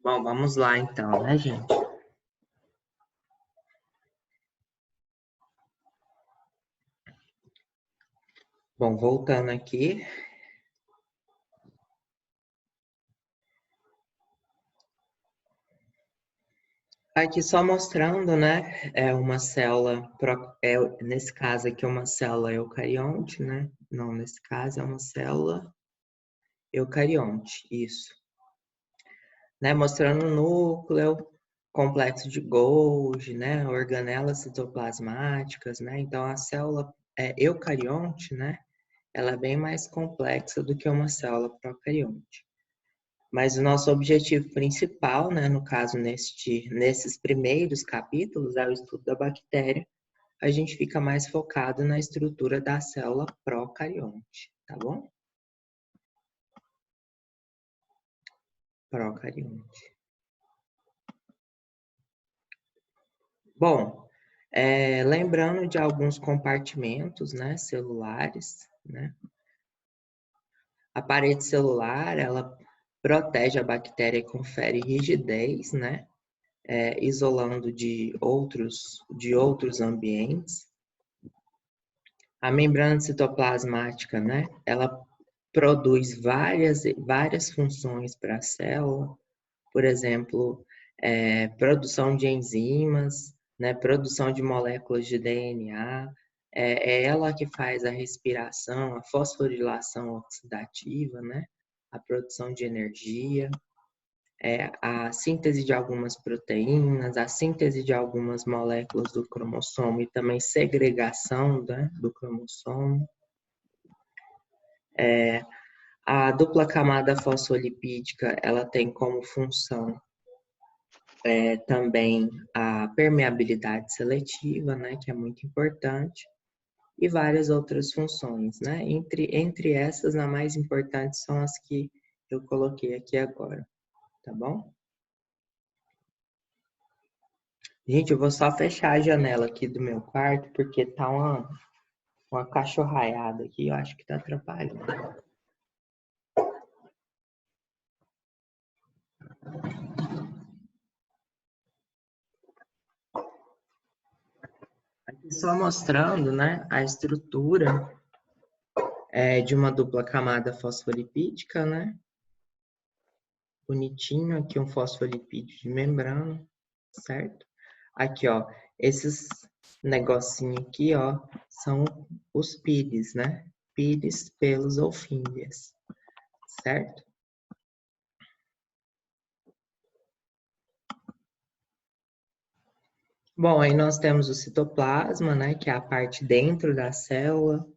Bom, vamos lá então, né, gente? Bom, voltando aqui. Aqui só mostrando, né, é uma célula, nesse caso aqui é uma célula eucarionte, né? Não, nesse caso é uma célula eucarionte, isso. Né, mostrando o núcleo, complexo de Golgi, né, organelas citoplasmáticas, né? Então a célula eucarionte, né, ela é bem mais complexa do que uma célula procarionte. Mas o nosso objetivo principal, né, no caso nesses primeiros capítulos, é o estudo da bactéria. A gente fica mais focado na estrutura da célula procarionte, tá bom? Procarionte. Bom, lembrando de alguns compartimentos, né, celulares, né? A parede celular, ela protege a bactéria e confere rigidez, né? Isolando de outros ambientes. A membrana citoplasmática, né? Ela produz várias funções para a célula, por exemplo, produção de enzimas, né? Produção de moléculas de DNA. É ela que faz a respiração, a fosforilação oxidativa, né? A produção de energia. A síntese de algumas proteínas, a síntese de algumas moléculas do cromossomo e também segregação, né, do cromossomo. A dupla camada fosfolipídica, ela tem como função também a permeabilidade seletiva, né, que é muito importante, e várias outras funções, né? Entre essas, as mais importantes são as que eu coloquei aqui agora, tá bom? Gente, eu vou só fechar a janela aqui do meu quarto, porque tá uma cachorraiada aqui, eu acho que tá atrapalhando. Aqui só mostrando, né, a estrutura de uma dupla camada fosfolipídica, né? Bonitinho, aqui um fosfolipídio de membrana, certo? Aqui, ó, esses negocinho aqui, ó, são os pires, né? Pires, pelos ou fímbrias, certo? Bom, aí nós temos o citoplasma, né, que é a parte dentro da célula,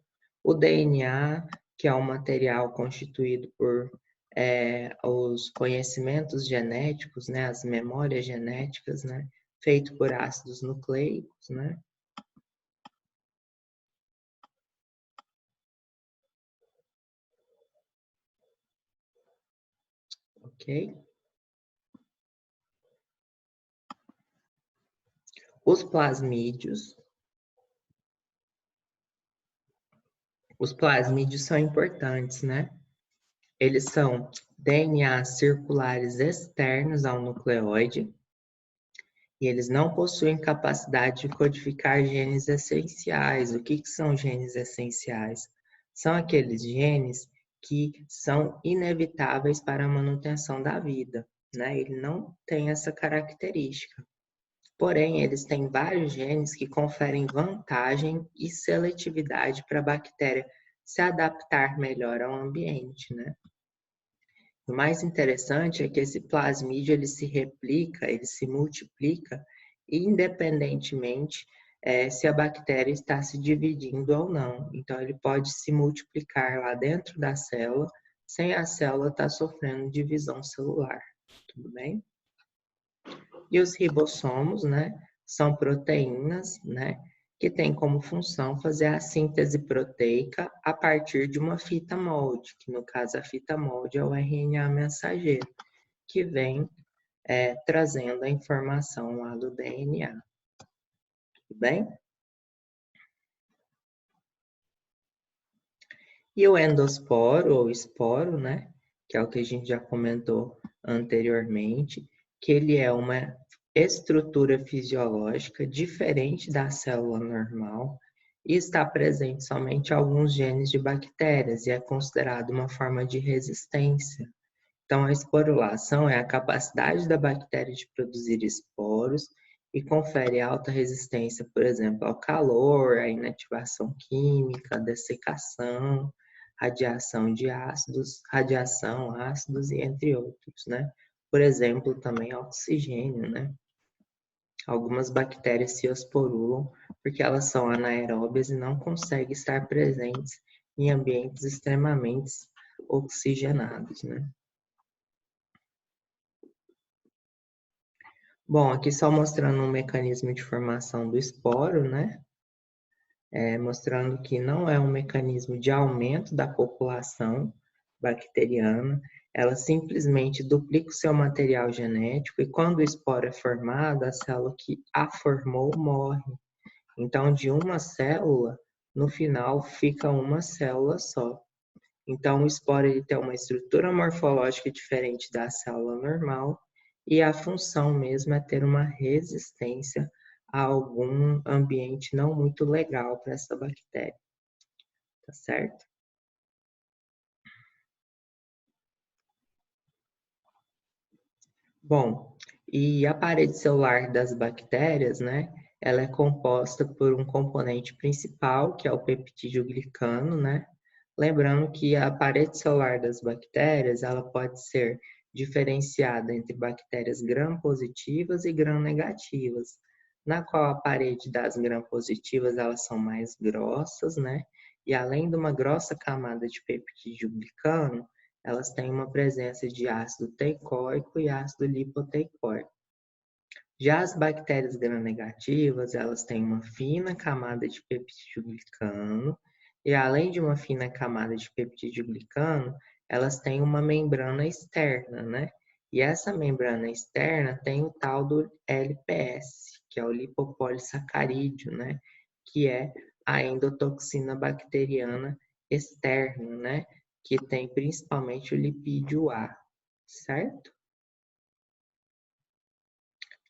o DNA, que é um material constituído por os conhecimentos genéticos, né, as memórias genéticas, né, feito por ácidos nucleicos, né? Ok? Os plasmídios são importantes, né? Eles são DNAs circulares externos ao nucleóide e eles não possuem capacidade de codificar genes essenciais. O que são genes essenciais? São aqueles genes que são inevitáveis para a manutenção da vida, né? Ele não tem essa característica. Porém, eles têm vários genes que conferem vantagem e seletividade para a bactéria se adaptar melhor ao ambiente, né? O mais interessante é que esse plasmídio ele se replica, ele se multiplica, independentemente se a bactéria está se dividindo ou não. Então, ele pode se multiplicar lá dentro da célula, sem a célula estar sofrendo divisão celular. Tudo bem? E os ribossomos, né, são proteínas, né, que têm como função fazer a síntese proteica a partir de uma fita molde, que no caso a fita molde é o RNA mensageiro, que vem trazendo a informação lá do DNA. Tudo bem? E o endosporo ou esporo, né, que é o que a gente já comentou anteriormente, que ele é uma estrutura fisiológica diferente da célula normal e está presente somente em alguns genes de bactérias e é considerado uma forma de resistência. Então, a esporulação é a capacidade da bactéria de produzir esporos e confere alta resistência, por exemplo, ao calor, à inativação química, dessecação, radiação, ácidos e entre outros, né? Por exemplo, também oxigênio, né? Algumas bactérias se esporulam porque elas são anaeróbias e não conseguem estar presentes em ambientes extremamente oxigenados, né? Bom, aqui só mostrando um mecanismo de formação do esporo, né? Mostrando que não é um mecanismo de aumento da população bacteriana, ela simplesmente duplica o seu material genético e quando o esporo é formado, a célula que a formou morre. Então, de uma célula, no final, fica uma célula só. Então, o esporo ele tem uma estrutura morfológica diferente da célula normal e a função mesmo é ter uma resistência a algum ambiente não muito legal para essa bactéria, tá certo? Bom, e a parede celular das bactérias, né? Ela é composta por um componente principal, que é o peptídeo glicano, né? Lembrando que a parede celular das bactérias, ela pode ser diferenciada entre bactérias gram-positivas e gram-negativas, na qual a parede das gram-positivas, elas são mais grossas, né? E além de uma grossa camada de peptídeo glicano, elas têm uma presença de ácido teicoico e ácido lipoteicoico. Já as bactérias gram-negativas, elas têm uma fina camada de peptidoglicano e além de uma fina camada de peptidoglicano, elas têm uma membrana externa, né? E essa membrana externa tem o tal do LPS, que é o lipopolissacarídeo, né? Que é a endotoxina bacteriana externa, né? Que tem principalmente o lipídio A, certo?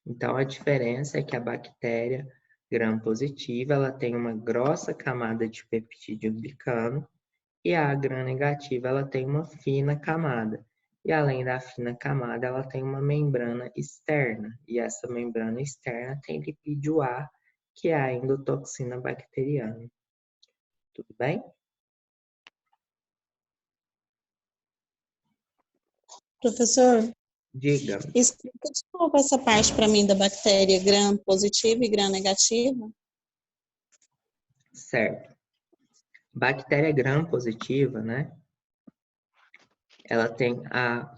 Então, a diferença é que a bactéria gram-positiva ela tem uma grossa camada de peptídeo glicano e a gram-negativa ela tem uma fina camada. E além da fina camada, ela tem uma membrana externa. E essa membrana externa tem lipídio A, que é a endotoxina bacteriana. Tudo bem? Professor, Diga. explica de novo essa parte para mim da bactéria gram-positiva e gram-negativa. Certo. Bactéria gram-positiva, né? Ela tem a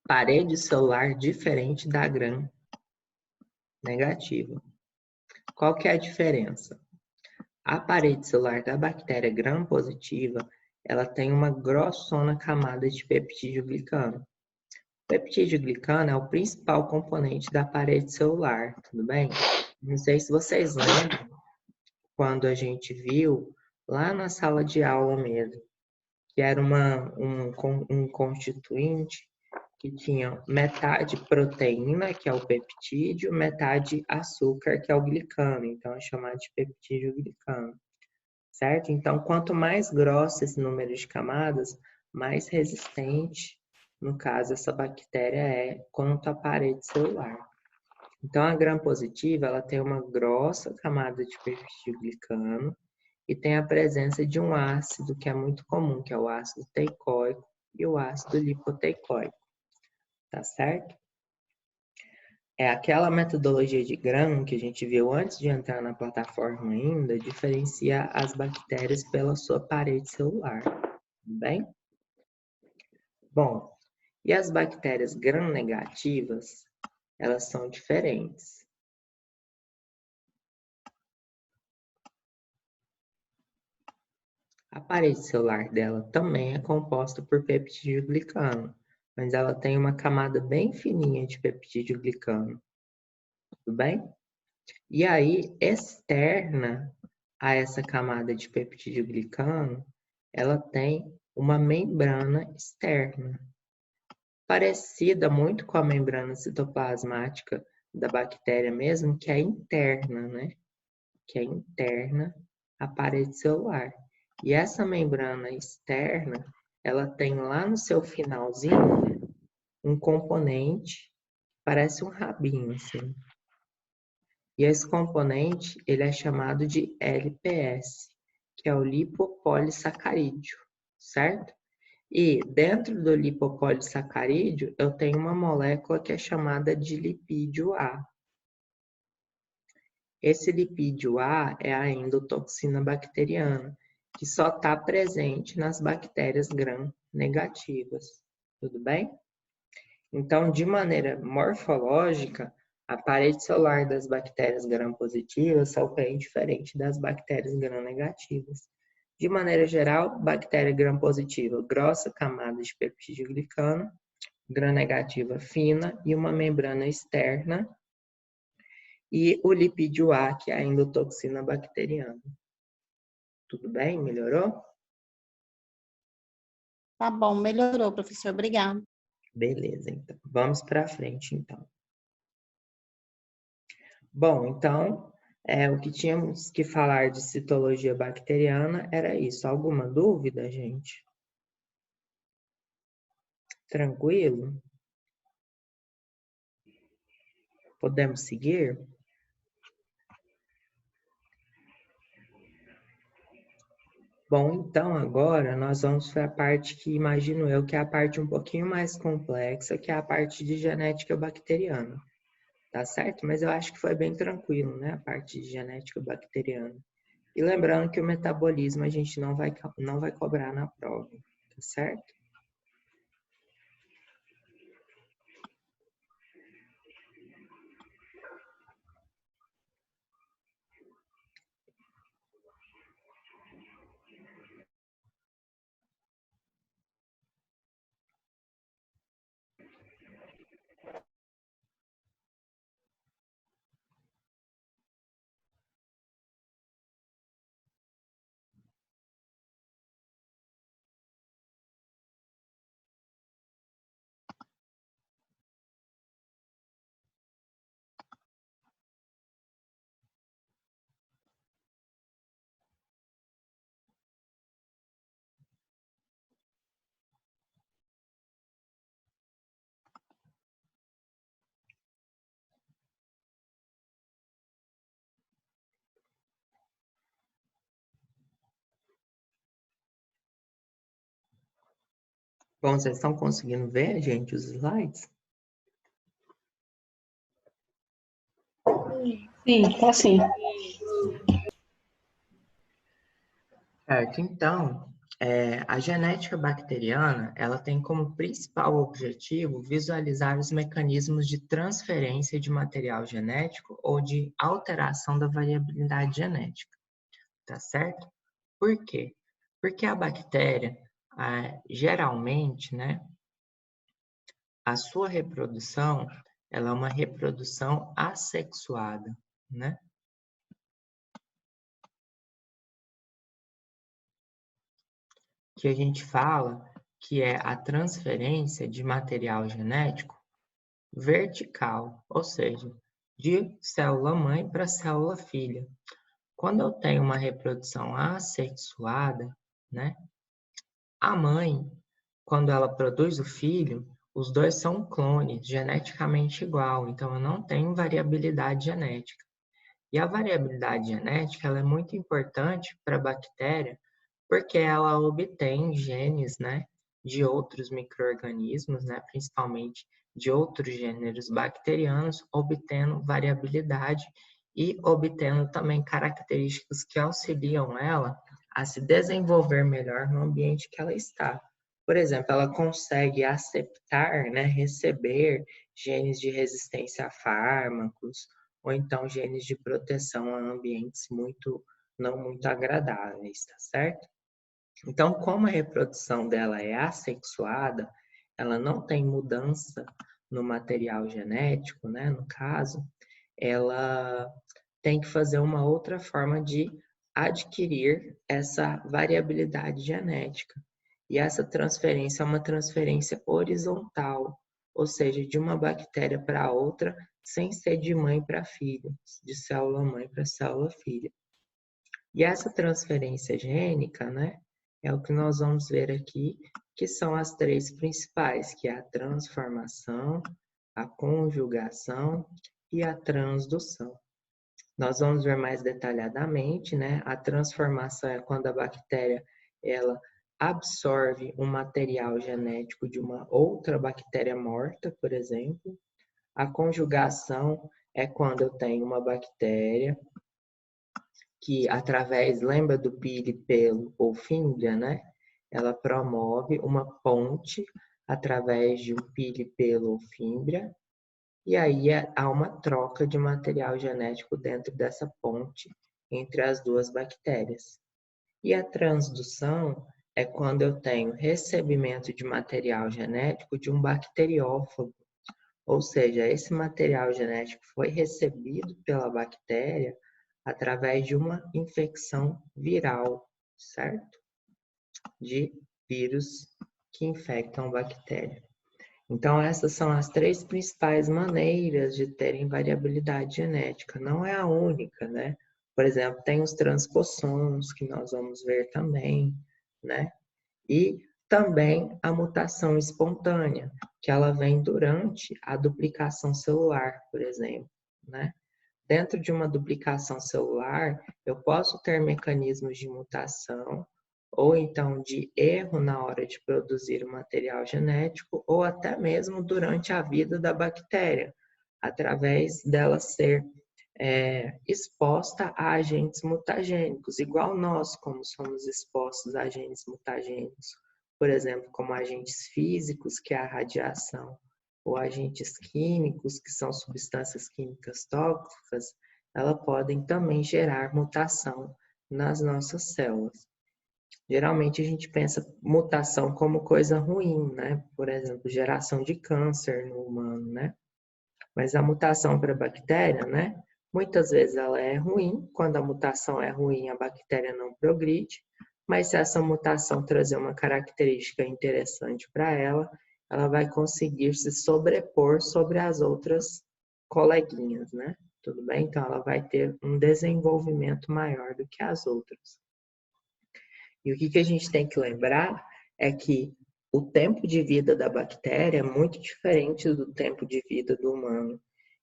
parede celular diferente da gram negativa. Qual que é a diferença? A parede celular da bactéria gram-positiva, ela tem uma grossona camada de peptídeo glicano. O peptídeo glicano é o principal componente da parede celular, tudo bem? Não sei se vocês lembram, quando a gente viu lá na sala de aula mesmo, que era um constituinte que tinha metade proteína, que é o peptídeo, metade açúcar, que é o glicano. Então, é chamado de peptídeo glicano, certo? Então, quanto mais grosso esse número de camadas, mais resistente, no caso, essa bactéria é quanto à parede celular. Então, a gram-positiva, ela tem uma grossa camada de peptídeo glicano e tem a presença de um ácido que é muito comum, que é o ácido teicoico e o ácido lipoteicoico. Tá certo? É aquela metodologia de Gram que a gente viu antes de entrar na plataforma ainda, diferencia as bactérias pela sua parede celular, tudo bem? Bom, e as bactérias gram-negativas, elas são diferentes. A parede celular dela também é composta por peptídeo glicano, mas ela tem uma camada bem fininha de peptídeo glicano, tudo bem? E aí, externa a essa camada de peptídeo glicano, ela tem uma membrana externa, parecida muito com a membrana citoplasmática da bactéria mesmo, que é interna, né? Que é interna à parede celular. E essa membrana externa, ela tem lá no seu finalzinho um componente, parece um rabinho, assim. E esse componente, ele é chamado de LPS, que é o lipopolissacarídeo, certo? E dentro do lipopolissacarídeo, eu tenho uma molécula que é chamada de lipídio A. Esse lipídio A é a endotoxina bacteriana, que só está presente nas bactérias gram-negativas. Tudo bem? Então, de maneira morfológica, a parede celular das bactérias gram-positivas são bem diferente das bactérias gram-negativas. De maneira geral, bactéria gram-positiva, grossa camada de peptídeo glicano, gram-negativa fina e uma membrana externa, e o lipídio A, que é a endotoxina bacteriana. Tudo bem? Melhorou? Tá bom, melhorou, professor. Obrigada. Beleza, então. Vamos para frente, então. Bom, então, o que tínhamos que falar de citologia bacteriana era isso. Alguma dúvida, gente? Tranquilo? Podemos seguir? Bom, então agora nós vamos para a parte que imagino eu que é a parte um pouquinho mais complexa, que é a parte de genética bacteriana. Tá certo? Mas eu acho que foi bem tranquilo, né? A parte de genética bacteriana. E lembrando que o metabolismo a gente não vai cobrar na prova, tá certo? Bom, vocês estão conseguindo ver, gente, os slides? Sim, tá sim. Certo, então, A genética bacteriana, ela tem como principal objetivo visualizar os mecanismos de transferência de material genético ou de alteração da variabilidade genética, tá certo? Por quê? Porque a bactéria, geralmente, né, a sua reprodução, ela é uma reprodução assexuada, né? Que a gente fala que é a transferência de material genético vertical, ou seja, de célula-mãe para célula-filha. Quando eu tenho uma reprodução assexuada, né, a mãe, quando ela produz o filho, os dois são clones, geneticamente igual, então eu não tenho variabilidade genética. E a variabilidade genética ela é muito importante para a bactéria, porque ela obtém genes, né, de outros micro-organismos, né, principalmente de outros gêneros bacterianos, obtendo variabilidade e obtendo também características que auxiliam ela a se desenvolver melhor no ambiente que ela está. Por exemplo, ela consegue aceptar, né, receber genes de resistência a fármacos, ou então genes de proteção a ambientes não muito agradáveis, tá certo? Então, como a reprodução dela é assexuada, ela não tem mudança no material genético, né? No caso, ela tem que fazer uma outra forma de adquirir essa variabilidade genética. E essa transferência é uma transferência horizontal, ou seja, de uma bactéria para outra, sem ser de mãe para filho, de célula mãe para célula filha. E essa transferência gênica, né, é o que nós vamos ver aqui, que são as três principais, que é a transformação, a conjugação e a transdução. Nós vamos ver mais detalhadamente, né? A transformação é quando a bactéria ela absorve um material genético de uma outra bactéria morta, por exemplo. A conjugação é quando eu tenho uma bactéria que através, lembra do pili, pelo ou fímbria, né? Ela promove uma ponte através de um pili, pelo ou fímbria, e aí há uma troca de material genético dentro dessa ponte entre as duas bactérias. E a transdução é quando eu tenho recebimento de material genético de um bacteriófago, ou seja, esse material genético foi recebido pela bactéria através de uma infecção viral, certo? De vírus que infectam a bactéria. Então, essas são as três principais maneiras de terem variabilidade genética. Não é a única, né? Por exemplo, tem os transpossons, que nós vamos ver também, né? E também a mutação espontânea, que ela vem durante a duplicação celular, por exemplo, né? Dentro de uma duplicação celular, eu posso ter mecanismos de mutação ou então de erro na hora de produzir o material genético, ou até mesmo durante a vida da bactéria, através dela ser exposta a agentes mutagênicos, igual nós, como somos expostos a agentes mutagênicos, por exemplo, como agentes físicos, que é a radiação, ou agentes químicos, que são substâncias químicas tóxicas, elas podem também gerar mutação nas nossas células. Geralmente a gente pensa mutação como coisa ruim, né? Por exemplo, geração de câncer no humano, né? Mas a mutação para a bactéria, né? Muitas vezes ela é ruim. Quando a mutação é ruim, a bactéria não progride. Mas se essa mutação trazer uma característica interessante para ela, ela vai conseguir se sobrepor sobre as outras coleguinhas, né? Tudo bem? Então ela vai ter um desenvolvimento maior do que as outras. E o que a gente tem que lembrar é que o tempo de vida da bactéria é muito diferente do tempo de vida do humano.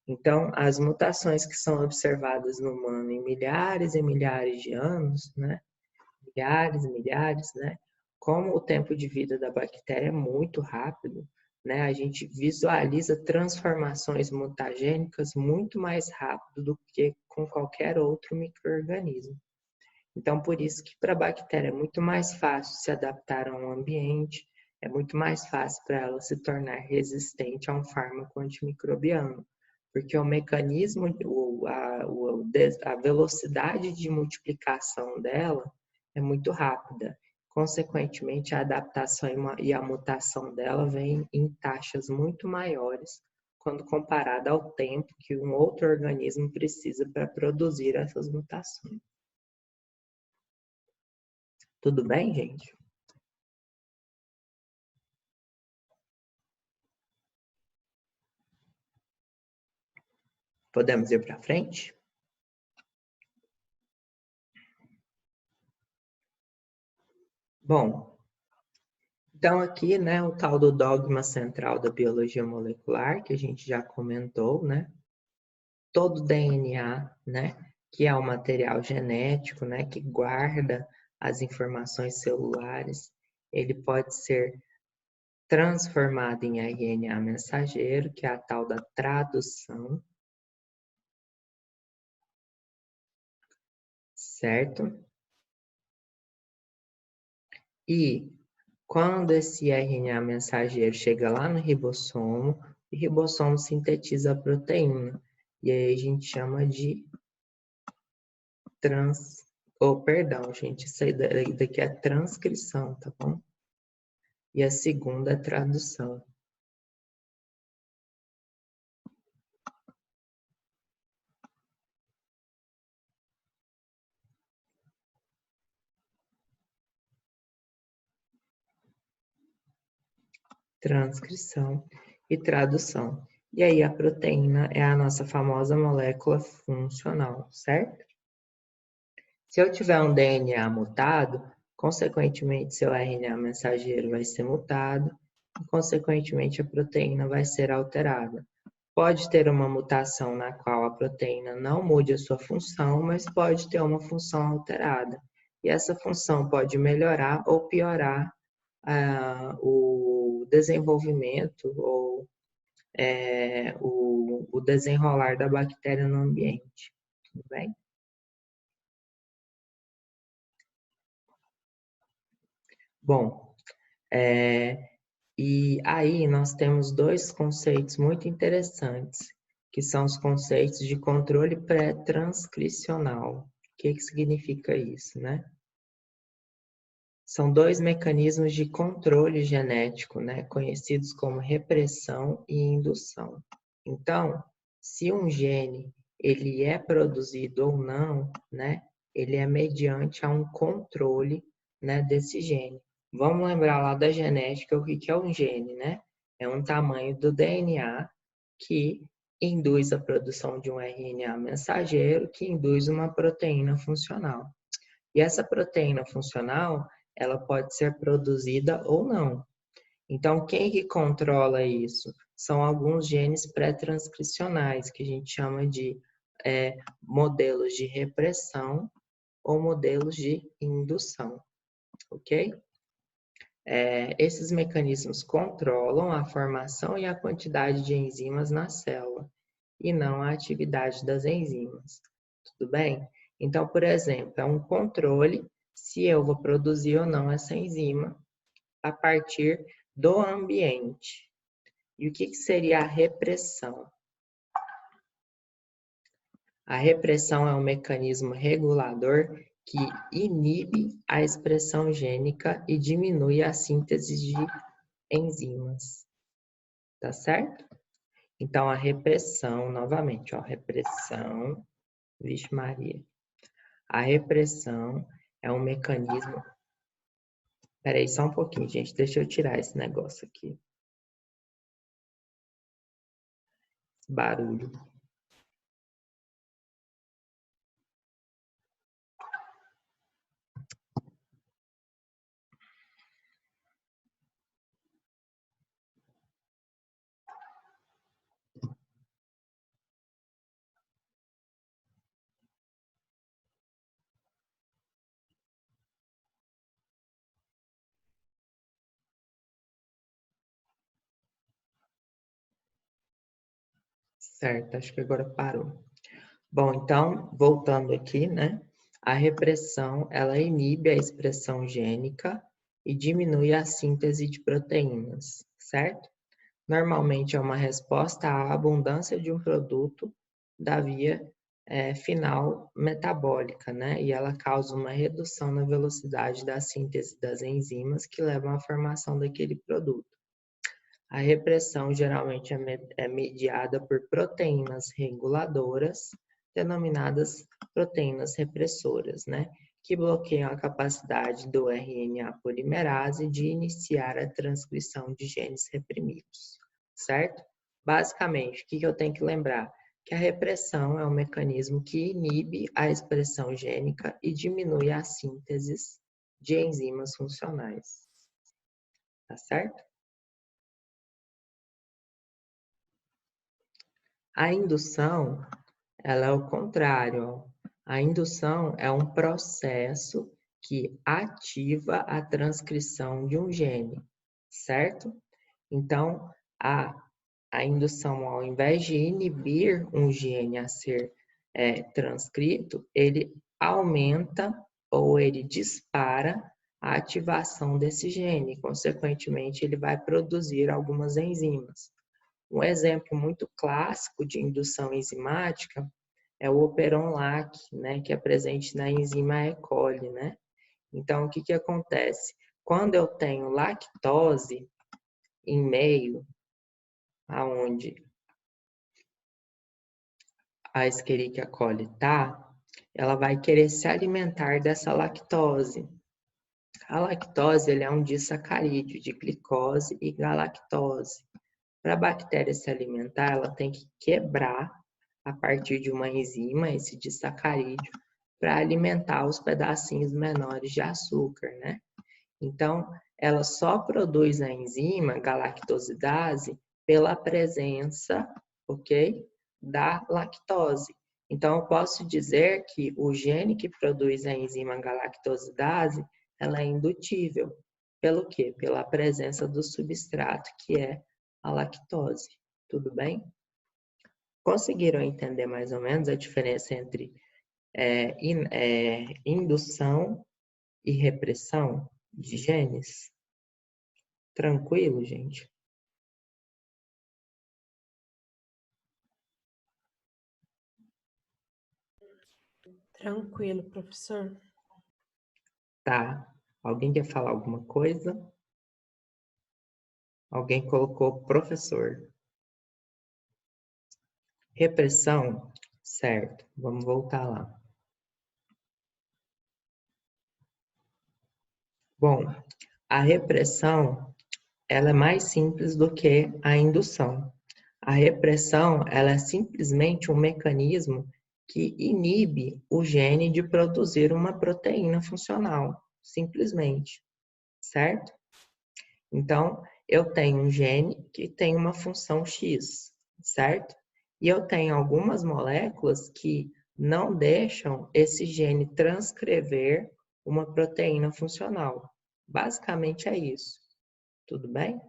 Então, as mutações que são observadas no humano em milhares e milhares de anos, né? Milhares e milhares, né? Como o tempo de vida da bactéria é muito rápido, né? A gente visualiza transformações mutagênicas muito mais rápido do que com qualquer outro micro-organismo. Então, por isso que para a bactéria é muito mais fácil se adaptar a um ambiente, é muito mais fácil para ela se tornar resistente a um fármaco antimicrobiano, porque o mecanismo, a velocidade de multiplicação dela é muito rápida. Consequentemente, a adaptação e a mutação dela vem em taxas muito maiores quando comparada ao tempo que um outro organismo precisa para produzir essas mutações. Tudo bem, gente? Podemos ir para frente? Bom, então aqui, né, o tal do dogma central da biologia molecular, que a gente já comentou, né? Todo DNA, né, que é o material genético, né, que guarda as informações celulares, ele pode ser transformado em RNA mensageiro, que é a tal da tradução, certo? E quando esse RNA mensageiro chega lá no ribossomo, o ribossomo sintetiza a proteína. E aí a gente chama de perdão, gente, isso aí daqui é transcrição, tá bom? E a segunda é tradução. Transcrição e tradução. E aí a proteína é a nossa famosa molécula funcional, certo? Se eu tiver um DNA mutado, consequentemente seu RNA mensageiro vai ser mutado e consequentemente a proteína vai ser alterada. Pode ter uma mutação na qual a proteína não mude a sua função, mas pode ter uma função alterada. E essa função pode melhorar ou piorar o desenvolvimento ou o desenrolar da bactéria no ambiente. Tudo bem? Bom, e aí nós temos dois conceitos muito interessantes, que são os conceitos de controle pré-transcricional. O que significa isso, né? São dois mecanismos de controle genético, né, conhecidos como repressão e indução. Então, se um gene ele é produzido ou não, né, ele é mediante a um controle, né, desse gene. Vamos lembrar lá da genética o que é um gene, né? É um tamanho do DNA que induz a produção de um RNA mensageiro que induz uma proteína funcional. E essa proteína funcional, ela pode ser produzida ou não. Então, quem que controla isso? São alguns genes pré-transcricionais, que a gente chama de modelos de repressão ou modelos de indução, ok? Esses mecanismos controlam a formação e a quantidade de enzimas na célula, e não a atividade das enzimas. Tudo bem? Então, por exemplo, é um controle se eu vou produzir ou não essa enzima a partir do ambiente. E o que seria a repressão? A repressão é um mecanismo regulador que inibe a expressão gênica e diminui a síntese de enzimas. Tá certo? Então, a repressão, novamente, ó, repressão, vixe Maria. A repressão é um mecanismo. Peraí, só um pouquinho, gente. Deixa eu tirar esse negócio aqui. Barulho. Certo, acho que agora parou. Bom, então, voltando aqui, né? A repressão, ela inibe a expressão gênica e diminui a síntese de proteínas, certo? Normalmente é uma resposta à abundância de um produto da via final metabólica, né? E ela causa uma redução na velocidade da síntese das enzimas que levam à formação daquele produto. A repressão geralmente é mediada por proteínas reguladoras, denominadas proteínas repressoras, né? Que bloqueiam a capacidade do RNA polimerase de iniciar a transcrição de genes reprimidos, certo? Basicamente, o que eu tenho que lembrar? Que a repressão é um mecanismo que inibe a expressão gênica e diminui a síntese de enzimas funcionais, tá certo? A indução, ela é o contrário. A indução é um processo que ativa a transcrição de um gene, certo? Então, a indução, ao invés de inibir um gene a ser transcrito, ele aumenta ou ele dispara a ativação desse gene. Consequentemente, ele vai produzir algumas enzimas. Um exemplo muito clássico de indução enzimática é o Operon-Lac, né, que é presente na enzima E. coli, né? Então, o que que acontece? Quando eu tenho lactose em meio aonde a Escherichia coli está, ela vai querer se alimentar dessa lactose. A lactose ele é um disacarídeo de glicose e galactose. Para a bactéria se alimentar, ela tem que quebrar a partir de uma enzima, esse disacarídeo, para alimentar os pedacinhos menores de açúcar, né? Então, ela só produz a enzima galactosidase pela presença, ok, da lactose. Então, eu posso dizer que o gene que produz a enzima galactosidase, ela é indutível. Pelo quê? Pela presença do substrato, que é a lactose. Tudo bem? Conseguiram entender mais ou menos a diferença entre indução e repressão de genes? Tranquilo, gente? Tranquilo, professor. Tá. Alguém quer falar alguma coisa? Alguém colocou professor. Repressão? Certo. Vamos voltar lá. Bom, a repressão, ela é mais simples do que a indução. A repressão, ela é simplesmente um mecanismo que inibe o gene de produzir uma proteína funcional, simplesmente, certo? Então, eu tenho um gene que tem uma função X, certo? E eu tenho algumas moléculas que não deixam esse gene transcrever uma proteína funcional. Basicamente é isso. Tudo bem?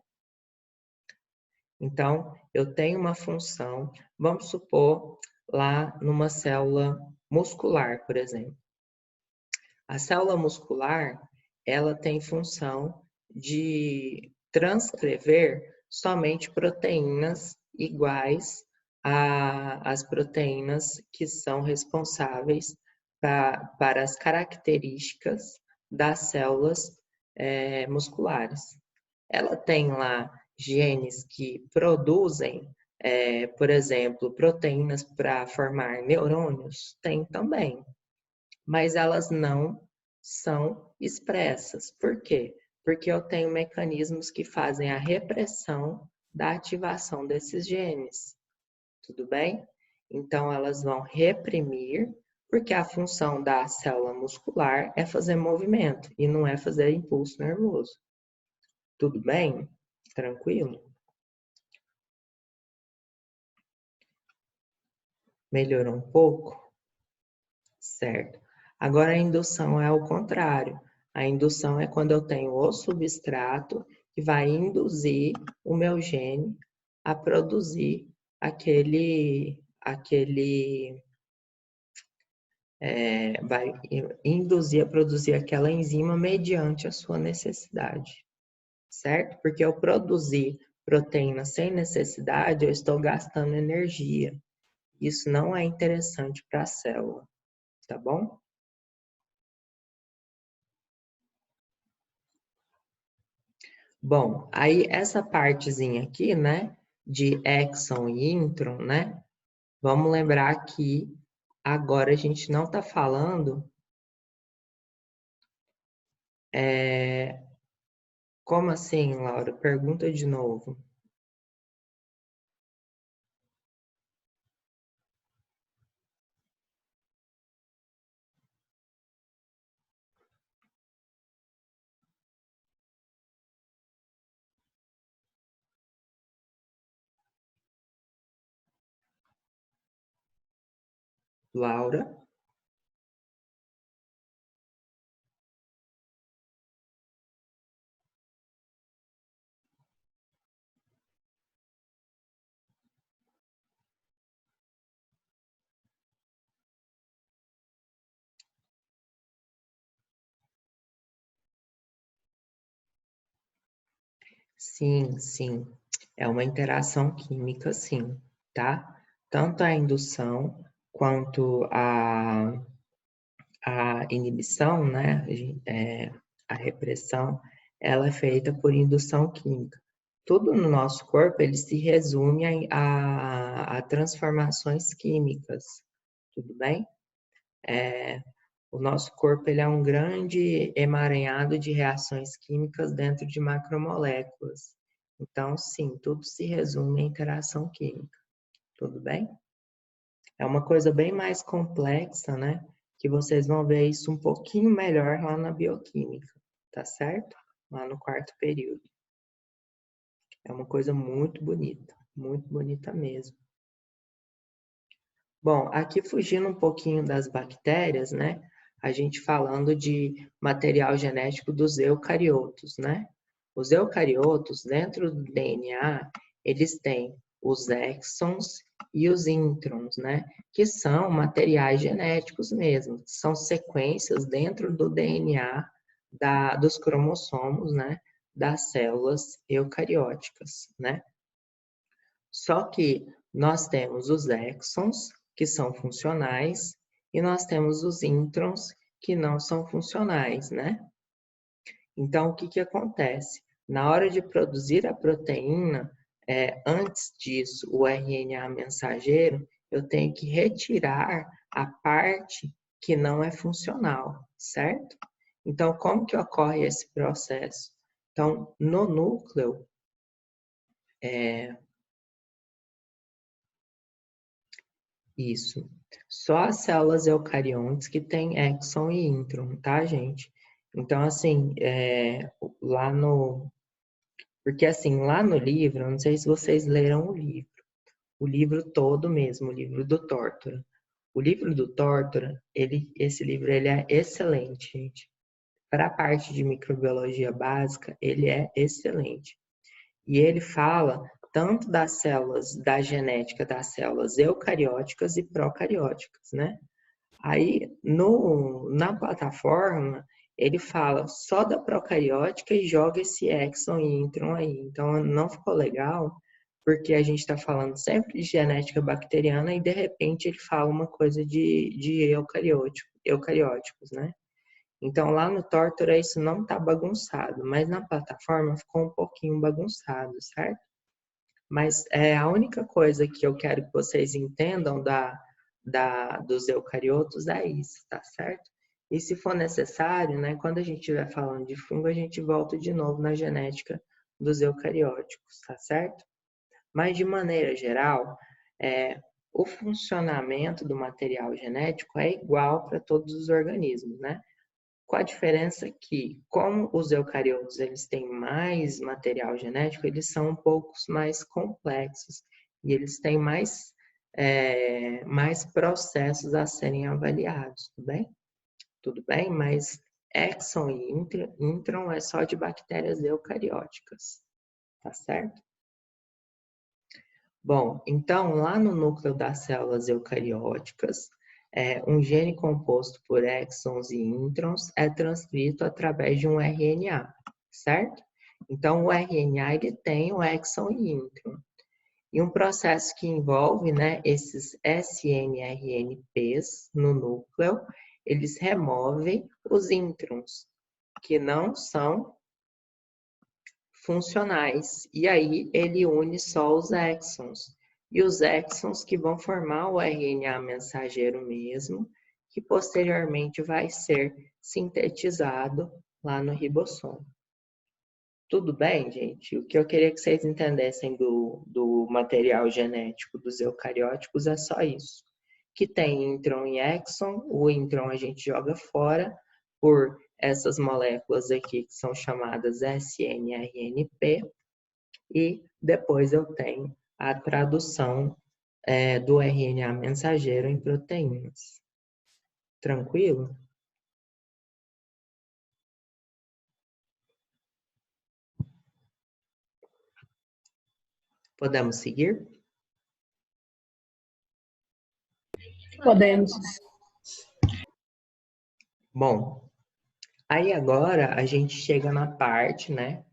Então, eu tenho uma função, vamos supor, lá numa célula muscular, por exemplo. A célula muscular, ela tem função de transcrever somente proteínas iguais às proteínas que são responsáveis para as características das células musculares. Ela tem lá genes que produzem, por exemplo, proteínas para formar neurônios? Tem também, mas elas não são expressas. Por quê? Porque eu tenho mecanismos que fazem a repressão da ativação desses genes. Tudo bem? Então, elas vão reprimir, porque a função da célula muscular é fazer movimento e não é fazer impulso nervoso. Tudo bem? Tranquilo? Melhorou um pouco? Certo. Agora a indução é o contrário. A indução é quando eu tenho o substrato que vai induzir o meu gene a produzir vai induzir a produzir aquela enzima mediante a sua necessidade, certo? Porque eu produzir proteína sem necessidade, eu estou gastando energia. Isso não é interessante para a célula, tá bom? Bom, aí essa partezinha aqui, né, de exon e intron, né, vamos lembrar que agora a gente não está falando como assim, Laura? Pergunta de novo. Laura? Sim, sim. É uma interação química, sim, tá? Tanto a indução quanto a inibição, né? A repressão, ela é feita por indução química. Tudo no nosso corpo, ele se resume a transformações químicas, tudo bem? O nosso corpo ele é um grande emaranhado de reações químicas dentro de macromoléculas. Então, sim, tudo se resume à interação química. Tudo bem? É uma coisa bem mais complexa, né? Que vocês vão ver isso um pouquinho melhor lá na bioquímica, tá certo? Lá no quarto período. É uma coisa muito bonita mesmo. Bom, aqui fugindo um pouquinho das bactérias, né? A gente falando de material genético dos eucariotos, né? Os eucariotos, dentro do DNA, eles têm os exons e os introns, né? Que são materiais genéticos mesmo, são sequências dentro do DNA dos cromossomos, né? Das células eucarióticas, né? Só que nós temos os exons, que são funcionais, e nós temos os introns, que não são funcionais, né? Então, o que que acontece? Na hora de produzir a proteína, antes disso, o RNA mensageiro, eu tenho que retirar a parte que não é funcional, certo? Então, como que ocorre esse processo? Então, no núcleo, isso. Só as células eucariontes que têm exon e intron, tá, gente? Então, assim, lá no... Porque, assim, lá no livro, não sei se vocês leram o livro todo mesmo, o livro do Tórtora. O livro do Tórtora, esse livro, ele é excelente, gente. Para a parte de microbiologia básica, ele é excelente. E ele fala tanto das células, da genética das células eucarióticas e procarióticas, né? Aí, na plataforma, ele fala só da procariótica e joga esse exon e intron aí. Então, não ficou legal, porque a gente está falando sempre de genética bacteriana e, de repente, ele fala uma coisa de eucarióticos, né? Então, lá no Tórtora, isso não está bagunçado, mas na plataforma ficou um pouquinho bagunçado, certo? Mas a única coisa que eu quero que vocês entendam dos eucariotos é isso, tá certo? E se for necessário, né, quando a gente estiver falando de fungo, a gente volta de novo na genética dos eucarióticos, tá certo? Mas, de maneira geral, o funcionamento do material genético é igual para todos os organismos, né? Com a diferença que, como os eucariotos eles têm mais material genético, eles são um pouco mais complexos e eles têm mais processos a serem avaliados, tudo bem? Tudo bem, mas exon e intron é só de bactérias eucarióticas, tá certo? Bom, então lá no núcleo das células eucarióticas, Um gene composto por exons e introns é transcrito através de um RNA, certo? Então, o RNA ele tem o exon e intron. E um processo que envolve, né, esses snRNPs no núcleo, eles removem os introns, que não são funcionais. E aí ele une só os exons. E os exons que vão formar o RNA mensageiro mesmo, que posteriormente vai ser sintetizado lá no ribossomo. Tudo bem, gente? O que eu queria que vocês entendessem do material genético dos eucarióticos é só isso. Que tem intron e exon, o intron a gente joga fora por essas moléculas aqui que são chamadas snRNP, e depois eu tenho a tradução do RNA mensageiro em proteínas. Tranquilo? Podemos seguir? Podemos. Bom, aí agora a gente chega na parte, né,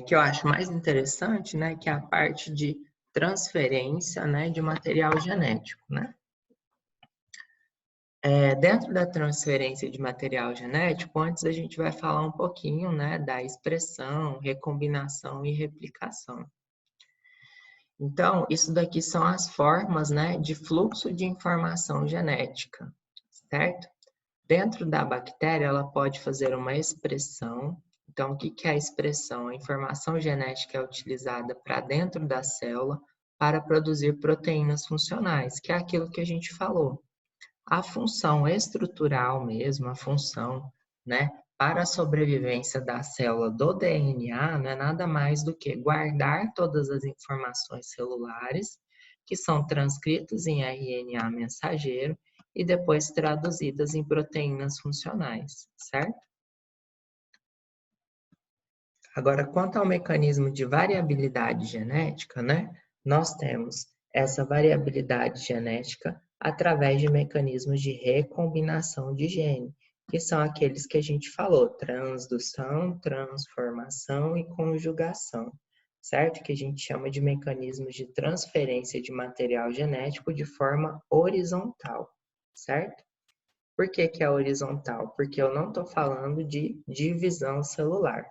que eu acho mais interessante, né, que é a parte de transferência, né, de material genético, né? Dentro da transferência de material genético, antes a gente vai falar um pouquinho, né, da expressão, recombinação e replicação. Então, isso daqui são as formas, né, de fluxo de informação genética, certo? Dentro da bactéria, ela pode fazer uma expressão. Então, o que é a expressão? A informação genética é utilizada para dentro da célula para produzir proteínas funcionais, que é aquilo que a gente falou. A função estrutural mesmo, a função, né, para a sobrevivência da célula do DNA, não é nada mais do que guardar todas as informações celulares que são transcritas em RNA mensageiro e depois traduzidas em proteínas funcionais, certo? Agora, quanto ao mecanismo de variabilidade genética, né? Nós temos essa variabilidade genética através de mecanismos de recombinação de gene, que são aqueles que a gente falou, transdução, transformação e conjugação, certo? Que a gente chama de mecanismos de transferência de material genético de forma horizontal, certo? Por que que é horizontal? Porque eu não estou falando de divisão celular.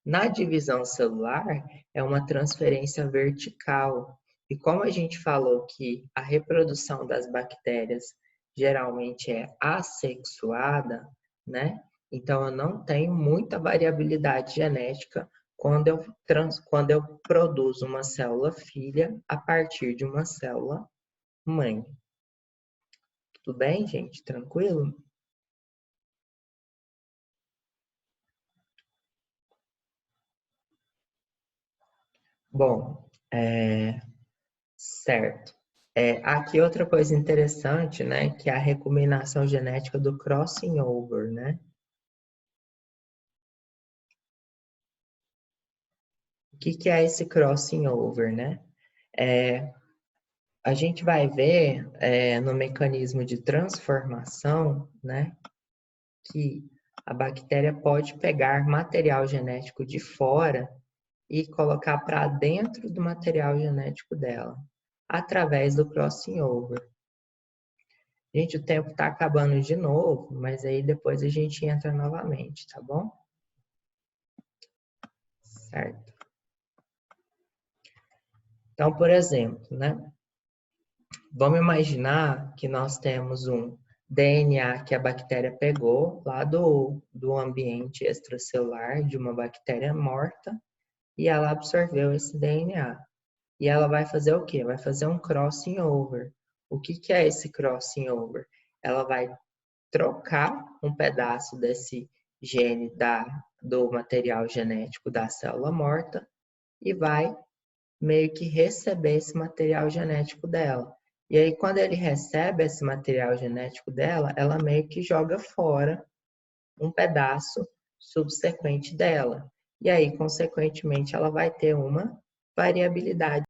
Na divisão celular, é uma transferência vertical. E como a gente falou que a reprodução das bactérias geralmente é assexuada, né? Então, eu não tenho muita variabilidade genética quando eu produzo uma célula filha a partir de uma célula mãe. Tudo bem, gente? Tranquilo? Bom, certo. Aqui outra coisa interessante, né, que é a recombinação genética do crossing over, né? O que que é esse crossing over, né? A gente vai ver no mecanismo de transformação, né, que a bactéria pode pegar material genético de fora e colocar para dentro do material genético dela, através do crossing over. Gente, o tempo está acabando de novo, mas aí depois a gente entra novamente, tá bom? Certo. Então, por exemplo, né? Vamos imaginar que nós temos um DNA que a bactéria pegou lá do ambiente extracelular de uma bactéria morta e ela absorveu esse DNA. E ela vai fazer o quê? Vai fazer um crossing over. O que que é esse crossing over? Ela vai trocar um pedaço desse gene do material genético da célula morta e vai meio que receber esse material genético dela. E aí, quando ele recebe esse material genético dela, ela meio que joga fora um pedaço subsequente dela. E aí, consequentemente, ela vai ter uma variabilidade